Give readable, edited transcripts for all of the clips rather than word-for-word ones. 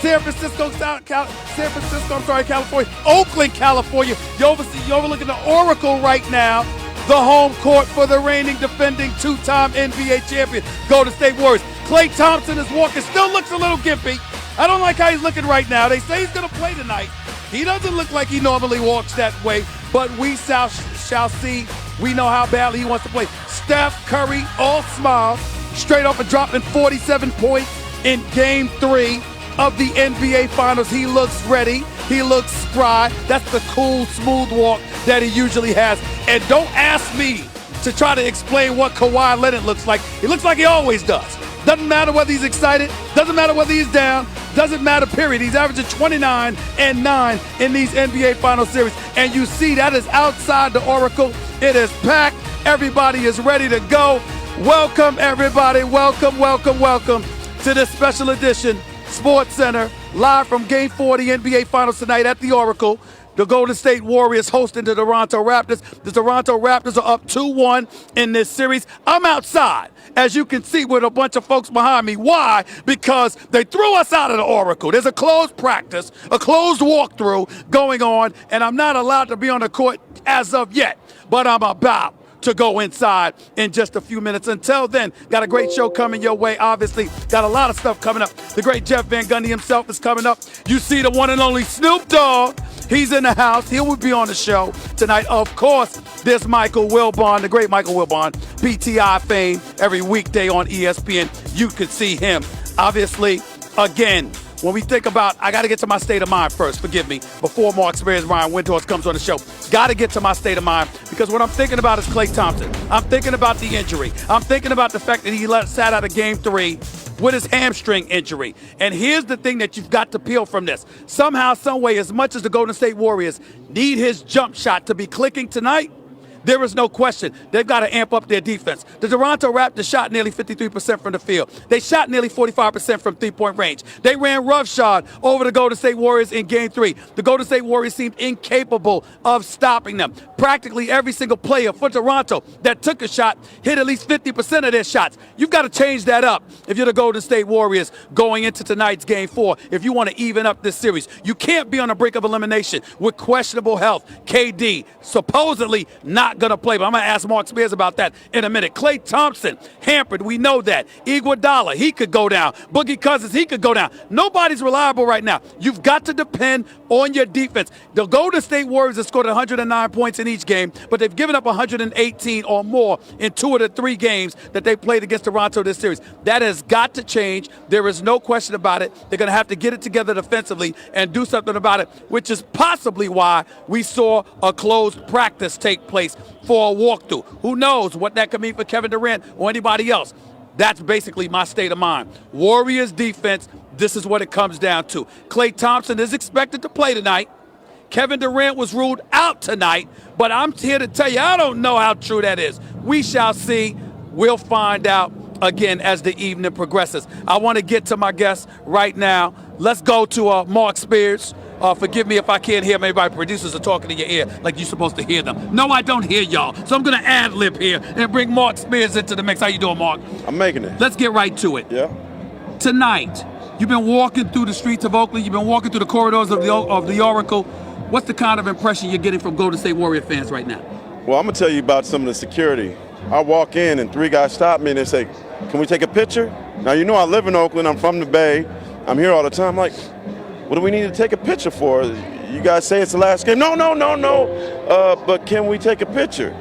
San Francisco, California, Oakland, California. You're overlooking the Oracle right now, the home court for the reigning, defending two-time NBA champion, Golden State Warriors. Klay Thompson is walking, still looks a little gimpy. I don't like how he's looking right now. They say he's going to play tonight. He doesn't look like he normally walks that way, but we shall see. We know how badly he wants to play. Steph Curry, all smiles, straight off and dropping 47 points in Game 3 of the NBA Finals. He looks ready. He looks spry. That's the cool, smooth walk that he usually has. And don't ask me to try to explain what Kawhi Leonard looks like. He looks like he always does. Doesn't matter whether he's excited. Doesn't matter whether he's down. Doesn't matter, period. He's averaging 29 and 9 in these NBA Final Series. And you see that is outside the Oracle. It is packed. Everybody is ready to go. Welcome, everybody. Welcome, welcome, welcome to this special edition Sports Center, live from Game 4 of the NBA Finals tonight at the Oracle. The Golden State Warriors hosting the Toronto Raptors. The Toronto Raptors are up 2-1 in this series. I'm outside, as you can see, with a bunch of folks behind me. Why? Because they threw us out of the Oracle. There's a closed practice, a closed walkthrough going on, and I'm not allowed to be on the court as of yet, but I'm about to go inside in just a few minutes. Until then, got a great show coming your way. Obviously, got a lot of stuff coming up. The great Jeff Van Gundy himself is coming up. You see the one and only Snoop Dogg. He's in the house. He will be on the show tonight. Of course, there's Michael Wilbon, the great Michael Wilbon, PTI fame, every weekday on ESPN. You could see him. Obviously, again, when we think about, I got to get to my state of mind first, forgive me, before Mark Spears, Ryan Windhorst comes on the show. Got to get to my state of mind because what I'm thinking about is Klay Thompson. I'm thinking about the injury. I'm thinking about the fact that he sat out of Game 3 with his hamstring injury. And here's the thing that you've got to peel from this. Somehow, some way, as much as the Golden State Warriors need his jump shot to be clicking tonight, there is no question. They've got to amp up their defense. The Toronto Raptors shot nearly 53% from the field. They shot nearly 45% from three-point range. They ran roughshod over the Golden State Warriors in Game 3. The Golden State Warriors seemed incapable of stopping them. Practically every single player for Toronto that took a shot hit at least 50% of their shots. You've got to change that up if you're the Golden State Warriors going into tonight's Game 4, if you want to even up this series. You can't be on the brink of elimination with questionable health. KD supposedly not going to play, but I'm going to ask Mark Spears about that in a minute. Klay Thompson, hampered, we know that. Iguodala, he could go down. Boogie Cousins, he could go down. Nobody's reliable right now. You've got to depend on your defense. The Golden State Warriors have scored 109 points in each game, but they've given up 118 or more in 2 of the 3 games that they played against Toronto this series. That has got to change. There is no question about it. They're going to have to get it together defensively and do something about it, which is possibly why we saw a closed practice take place for a walkthrough. Who knows what that could mean for Kevin Durant or anybody else. That's basically my state of mind. Warriors defense, this is what it comes down to. Klay Thompson is expected to play tonight. Kevin Durant was ruled out tonight, but I'm here to tell you, I don't know how true that is. We shall see. We'll find out again as the evening progresses. I want to get to my guests right now. Let's go to Mark Spears. Forgive me if I can't hear. Maybe my producers are talking in your ear like you're supposed to hear them. No, I don't hear y'all. So I'm going to ad-lib here and bring Mark Spears into the mix. How you doing, Mark? I'm making it. Let's get right to it. Yeah. Tonight, you've been walking through the streets of Oakland. You've been walking through the corridors of the Oracle. What's the kind of impression you're getting from Golden State Warrior fans right now? Well, I'm going to tell you about some of the security. I walk in and 3 guys stop me and they say, "Can we take a picture?" Now, you know I live in Oakland. I'm from the Bay. I'm here all the time. I'm like, what do we need to take a picture for? You guys say it's the last game. No. But can we take a picture?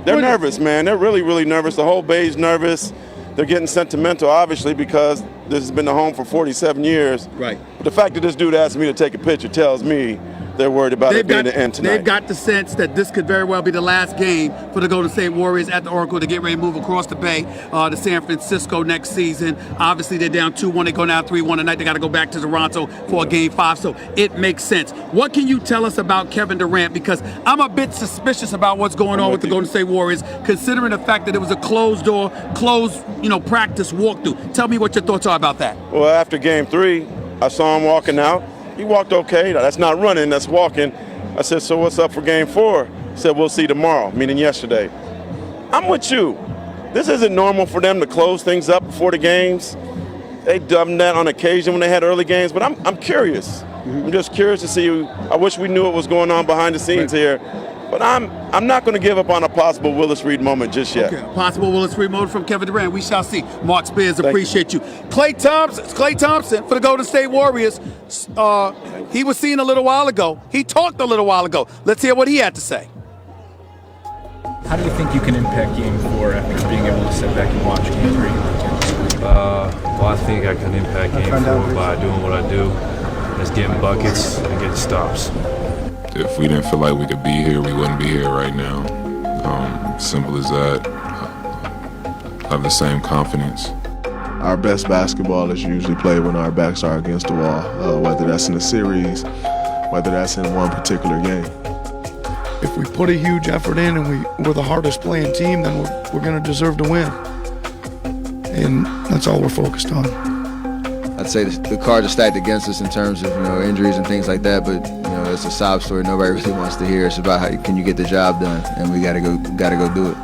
They're nervous, man. They're really, really nervous. The whole Bay's nervous. They're getting sentimental, obviously, because this has been the home for 47 years. Right. But the fact that this dude asked me to take a picture tells me they're worried about it being the end tonight. They've got the sense that this could very well be the last game for the Golden State Warriors at the Oracle to get ready to move across the Bay to San Francisco next season. Obviously, they're down 2-1. They go down 3-1 tonight. They got to go back to Toronto for a Game 5, so it makes sense. What can you tell us about Kevin Durant? Because I'm a bit suspicious about what's going on with the Golden State Warriors, considering the fact that it was a closed-door, practice walkthrough. Tell me what your thoughts are about that. Well, after Game 3, I saw him walking out. He walked okay. That's not running, that's walking. I said, so what's up for Game 4? He said, we'll see tomorrow, meaning yesterday. I'm with you. This isn't normal for them to close things up before the games. they done that on occasion when they had early games, but I'm curious. I'm just curious to see. I wish we knew what was going on behind the scenes here. But I'm not going to give up on a possible Willis Reed moment just yet. Okay, possible Willis Reed moment from Kevin Durant. We shall see. Mark Spears, appreciate you. Klay Thompson for the Golden State Warriors. He was seen a little while ago. He talked a little while ago. Let's hear what he had to say. How do you think you can impact Game 4 after being able to sit back and watch Game 3? Well, I think I can impact Game 4 by doing what I do. That's getting buckets and getting stops. If we didn't feel like we could be here, we wouldn't be here right now. Simple as that. I have the same confidence. Our best basketball is usually played when our backs are against the wall, whether that's in a series, whether that's in one particular game. If we put a huge effort in and we're the hardest playing team, then we're going to deserve to win. And that's all we're focused on. I'd say the cards are stacked against us in terms of injuries and things like that, but it's a sob story nobody really wants to hear. It's about how can you get the job done, and we gotta go do it.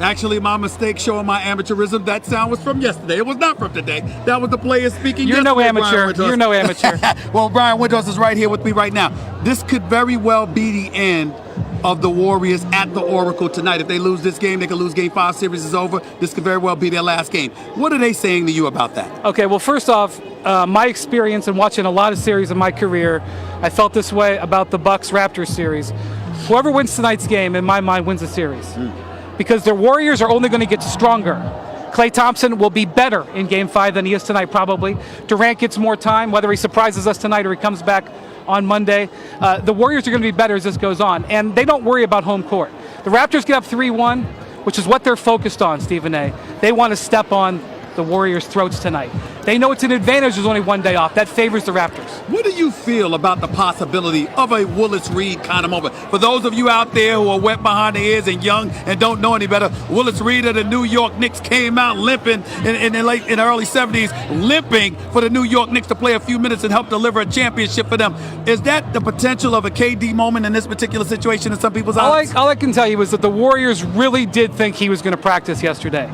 Actually, my mistake showing my amateurism. That sound was from yesterday. It was not from today. That was the players speaking. You're no amateur. You're no amateur. Well, Brian Windhorst is right here with me right now. This could very well be the end of the Warriors at the Oracle tonight. If they lose this game, they could lose Game 5. Series is over. This could very well be their last game. What are they saying to you about that? Okay, well, first off, my experience in watching a lot of series in my career, I felt this way about the Bucks-Raptors series. Whoever wins tonight's game, in my mind, wins the series. Because the Warriors are only going to get stronger. Klay Thompson will be better in Game 5 than he is tonight, probably. Durant gets more time, whether he surprises us tonight or he comes back on Monday. The Warriors are going to be better as this goes on, and they don't worry about home court. The Raptors get up 3-1, which is what they're focused on, Stephen A. They want to step on the Warriors' throats tonight. They know it's an advantage there's only one day off. That favors the Raptors. What do you feel about the possibility of a Willis Reed kind of moment? For those of you out there who are wet behind the ears and young and don't know any better, Willis Reed of the New York Knicks came out limping in the early 70s, limping for the New York Knicks to play a few minutes and help deliver a championship for them. Is that the potential of a KD moment in this particular situation in some people's eyes? All I can tell you is that the Warriors really did think he was going to practice yesterday.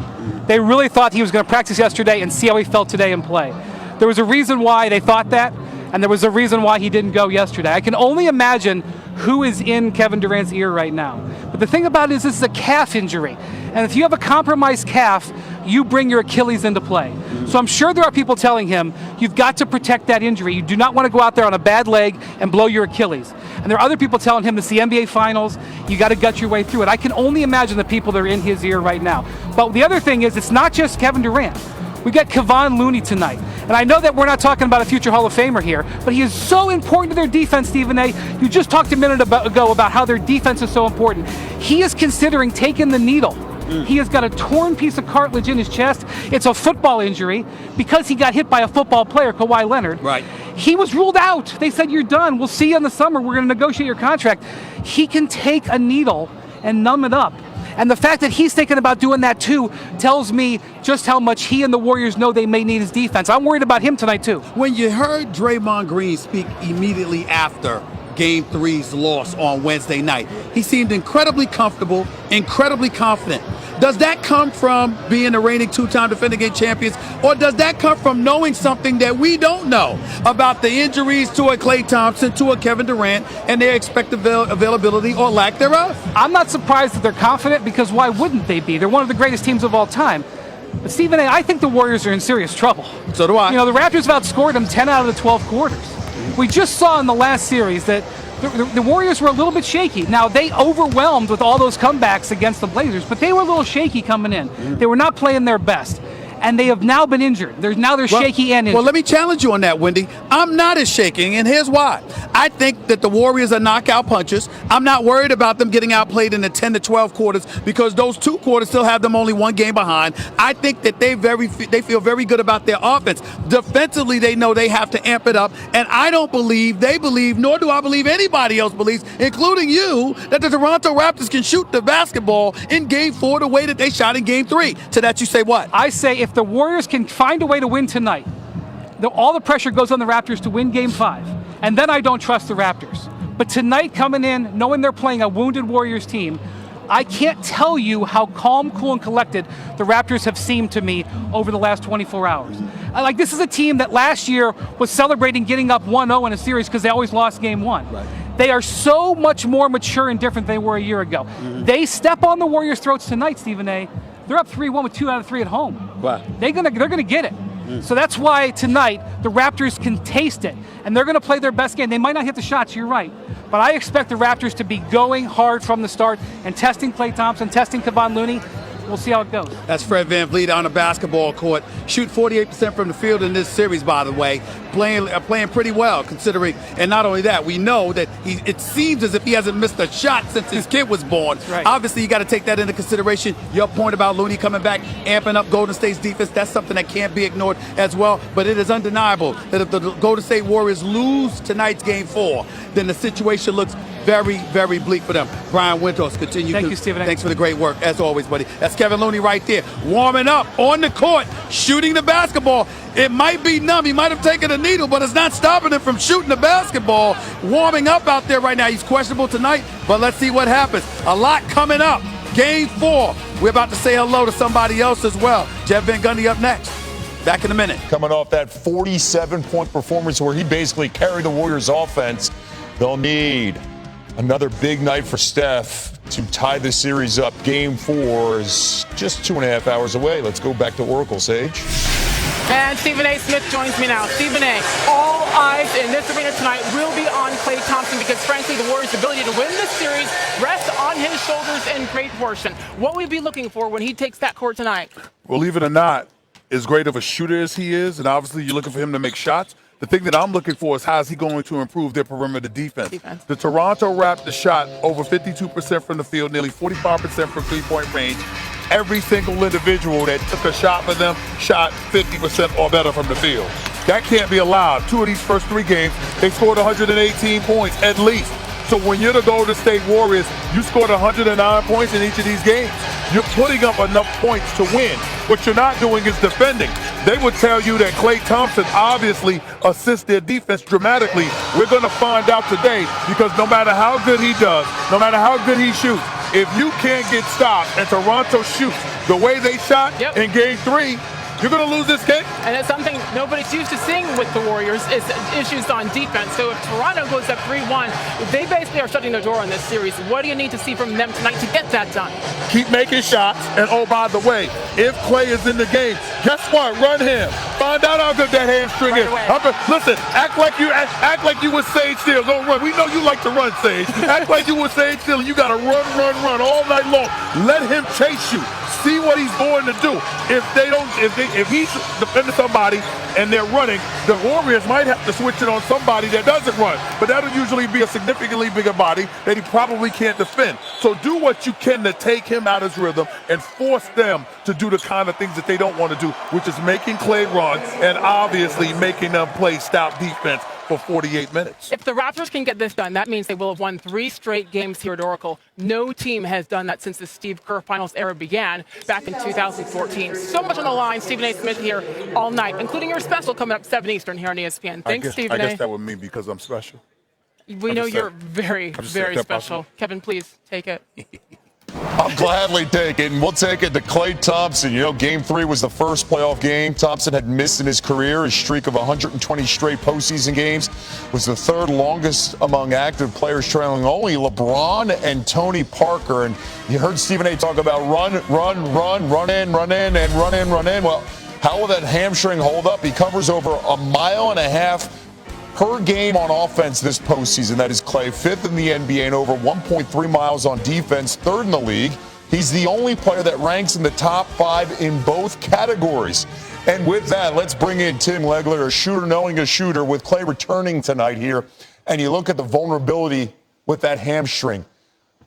They really thought he was going to practice yesterday and see how he felt today and play. There was a reason why they thought that, and there was a reason why he didn't go yesterday. I can only imagine who is in Kevin Durant's ear right now. But the thing about it is this is a calf injury. And if you have a compromised calf, you bring your Achilles into play. So I'm sure there are people telling him, you've got to protect that injury. You do not want to go out there on a bad leg and blow your Achilles. And there are other people telling him it's the NBA Finals. You got to gut your way through it. I can only imagine the people that are in his ear right now. But the other thing is, it's not just Kevin Durant. We got Kevon Looney tonight. And I know that we're not talking about a future Hall of Famer here, but he is so important to their defense, Stephen A. You just talked a minute ago about how their defense is so important. He is considering taking the needle. He has got a torn piece of cartilage in his chest. It's a football injury because he got hit by a football player, Kawhi Leonard. Right. He was ruled out. They said, you're done. We'll see you in the summer. We're going to negotiate your contract. He can take a needle and numb it up. And the fact that he's thinking about doing that too tells me just how much he and the Warriors know they may need his defense. I'm worried about him tonight too. When you heard Draymond Green speak immediately after Game 3's loss on Wednesday night, he seemed incredibly comfortable, incredibly confident. Does that come from being the reigning two-time defending game champions, or does that come from knowing something that we don't know about the injuries to a Klay Thompson, to a Kevin Durant, and their expected availability or lack thereof? I'm not surprised that they're confident, because why wouldn't they be? They're one of the greatest teams of all time. But Stephen A., I think the Warriors are in serious trouble. So do I. The Raptors have outscored them 10 out of the 12 quarters. We just saw in the last series that the Warriors were a little bit shaky. Now, they overwhelmed with all those comebacks against the Blazers, but they were a little shaky coming in. They were not playing their best. And they have now been injured. They're shaky and injured. Well, let me challenge you on that, Wendy. I'm not as shaking, and here's why. I think that the Warriors are knockout punchers. I'm not worried about them getting outplayed in the 10 to 12 quarters, because those 2 quarters still have them only 1 game behind. I think that they feel very good about their offense. Defensively, they know they have to amp it up, and I don't believe, they believe, nor do I believe anybody else believes, including you, that the Toronto Raptors can shoot the basketball in Game 4 the way that they shot in Game 3. To that you say what? I say if the Warriors can find a way to win tonight, all the pressure goes on the Raptors to win Game 5. And then I don't trust the Raptors. But tonight, coming in, knowing they're playing a wounded Warriors team, I can't tell you how calm, cool, and collected the Raptors have seemed to me over the last 24 hours. Like, this is a team that last year was celebrating getting up 1-0 in a series because they always lost game one. Right. They are so much more mature and different than they were a year ago. They step on the Warriors' throats tonight, Stephen A. They're up 3-1 with 2 out of 3 at home. Wow. They're gonna get it. So that's why tonight the Raptors can taste it, and they're going to play their best game. They might not hit the shots, you're right, but I expect the Raptors to be going hard from the start and testing Klay Thompson, testing Kevon Looney. We'll see how it goes. That's Fred VanVleet on the basketball court. Shoot 48% from the field in this series, by the way. Playing pretty well, considering. And not only that, we know that it seems as if he hasn't missed a shot since his kid was born. Right. Obviously, you got to take that into consideration. Your point about Looney coming back, amping up Golden State's defense, that's something that can't be ignored as well. But it is undeniable that if the Golden State Warriors lose tonight's Game 4, then the situation looks very, very bleak for them. Brian Windhorst, continue. Thank you, Stephen. Thanks for the great work, as always, buddy. That's Kevin Looney right there, warming up on the court, shooting the basketball. It might be numb. He might have taken a needle, but it's not stopping him from shooting the basketball. Warming up out there right now. He's questionable tonight, but let's see what happens. A lot coming up. Game 4. We're about to say hello to somebody else as well. Jeff Van Gundy up next. Back in a minute. Coming off that 47-point performance where he basically carried the Warriors' offense, they'll need another big night for Steph to tie the series up. Game 4 is just 2.5 hours away. Let's go back to Oracle, Sage. And Stephen A. Smith joins me now. Stephen A., all eyes in this arena tonight will be on Klay Thompson because, frankly, the Warriors' ability to win this series rests on his shoulders in great portion. What will we be looking for when he takes that court tonight? Well, believe it or not, as great of a shooter as he is, and obviously you're looking for him to make shots, the thing that I'm looking for is how is he going to improve their perimeter defense. The Toronto Raptors shot over 52% from the field, nearly 45% from three-point range. Every single individual that took a shot for them shot 50% or better from the field. That can't be allowed. 2 of these first 3 games, they scored 118 points at least. So when you're the Golden State Warriors, you scored 109 points in each of these games. You're putting up enough points to win. What you're not doing is defending. They would tell you that Klay Thompson obviously assists their defense dramatically. We're going to find out today because no matter how good he does, no matter how good he shoots, if you can't get stopped and Toronto shoots the way they shot in Game 3, you're going to lose this game. And it's something nobody's used to seeing with the Warriors is issues on defense. So if Toronto goes up 3-1, they basically are shutting the door on this series. What do you need to see from them tonight to get that done? Keep making shots. And oh, by the way, if Klay is in the game, guess what? Run him. Find out how good that hamstring is. Listen, act like you were Sage Steele. Don't run. We know you like to run, Sage. Act like you were Sage Steele. You got to run all night long. Let him chase you. See what he's going to do. If he's defending somebody and they're running, the Warriors might have to switch it on somebody that doesn't run. But that'll usually be a significantly bigger body that he probably can't defend. So do what you can to take him out of his rhythm and force them to do the kind of things that they don't want to do, which is making Klay run and obviously making them play stout defense for 48 minutes. If the Raptors can get this done, that means they will have won 3 straight games here at Oracle. No team has done that since the Steve Kerr Finals era began back in 2014. So much on the line. Stephen A. Smith here all night, including your special coming up 7 Eastern here on ESPN. Thanks, Stephen A. I guess that would mean because I'm special. We know you're very, very special. Kevin, please take it. I'll gladly take it, and we'll take it to Klay Thompson. You know, Game 3 was the first playoff game Thompson had missed in his career. His streak of 120 straight postseason games was the 3rd longest among active players, trailing only LeBron and Tony Parker. And you heard Stephen A. talk about run in. Well, how will that hamstring hold up? He covers over 1.5 miles per game on offense this postseason. That is Klay, 5th in the NBA and over 1.3 miles on defense, 3rd in the league. He's the only player that ranks in the top 5 in both categories. And with that, let's bring in Tim Legler, a shooter knowing a shooter, with Klay returning tonight here. And you look at the vulnerability with that hamstring.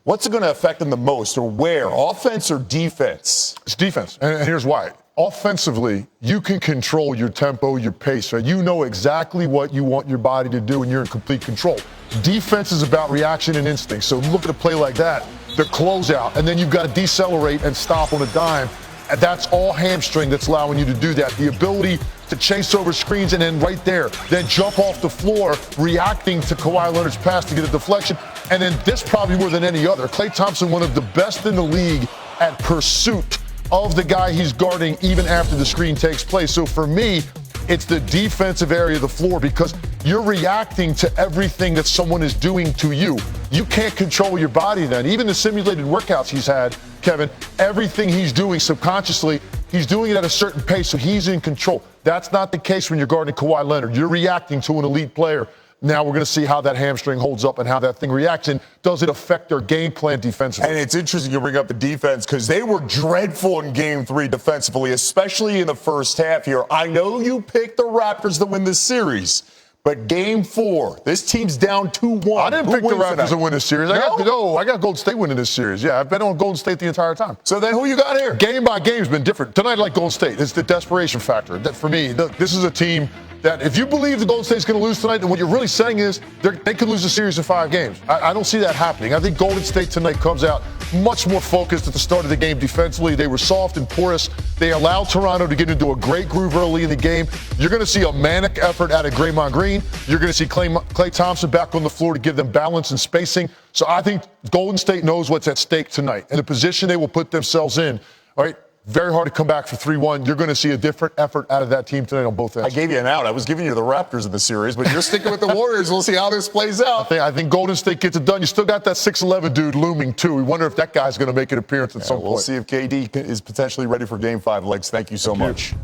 What's it going to affect him the most, or where? Offense or defense? It's defense, and here's why. Offensively, you can control your tempo, your pace, right? You know exactly what you want your body to do, and you're in complete control. Defense is about reaction and instinct. So look at a play like that, the closeout, and then you've got to decelerate and stop on a dime. That's all hamstring that's allowing you to do that. The ability to chase over screens and then right there, then jump off the floor, reacting to Kawhi Leonard's pass to get a deflection. And then this probably more than any other. Klay Thompson, one of the best in the league at pursuit of the guy he's guarding even after the screen takes place. So for me, it's the defensive area of the floor because you're reacting to everything that someone is doing to you. You can't control your body then. Even the simulated workouts he's had, Kevin, everything he's doing subconsciously, he's doing it at a certain pace, so he's in control. That's not the case when you're guarding Kawhi Leonard. You're reacting to an elite player. Now we're going to see how that hamstring holds up and how that thing reacts, and does it affect their game plan defensively? And it's interesting you bring up the defense because they were dreadful in Game 3 defensively, especially in the first half here. I know you picked the Raptors to win this series, but Game 4, this team's down 2-1. I didn't pick the Raptors to win this series. I got Golden State winning this series. Yeah, I've been on Golden State the entire time. So then who you got here? Game by game's been different. Tonight, like Golden State, it's the desperation factor. That for me, this is a team that if you believe the Golden State's going to lose tonight, then what you're really saying is they could lose a series in 5 games. I don't see that happening. I think Golden State tonight comes out much more focused at the start of the game defensively. They were soft and porous. They allowed Toronto to get into a great groove early in the game. You're going to see a manic effort out of Draymond Green. You're going to see Klay Thompson back on the floor to give them balance and spacing. So I think Golden State knows what's at stake tonight and the position they will put themselves in. All right. Very hard to come back for 3-1. You're going to see a different effort out of that team tonight on both ends. I gave you an out. I was giving you the Raptors in the series, but you're sticking with the Warriors. We'll see how this plays out. I think Golden State gets it done. You still got that 6'11 dude looming, too. We wonder if that guy's going to make an appearance at some point. We'll see if KD is potentially ready for Game 5, Legs. Thank you so much.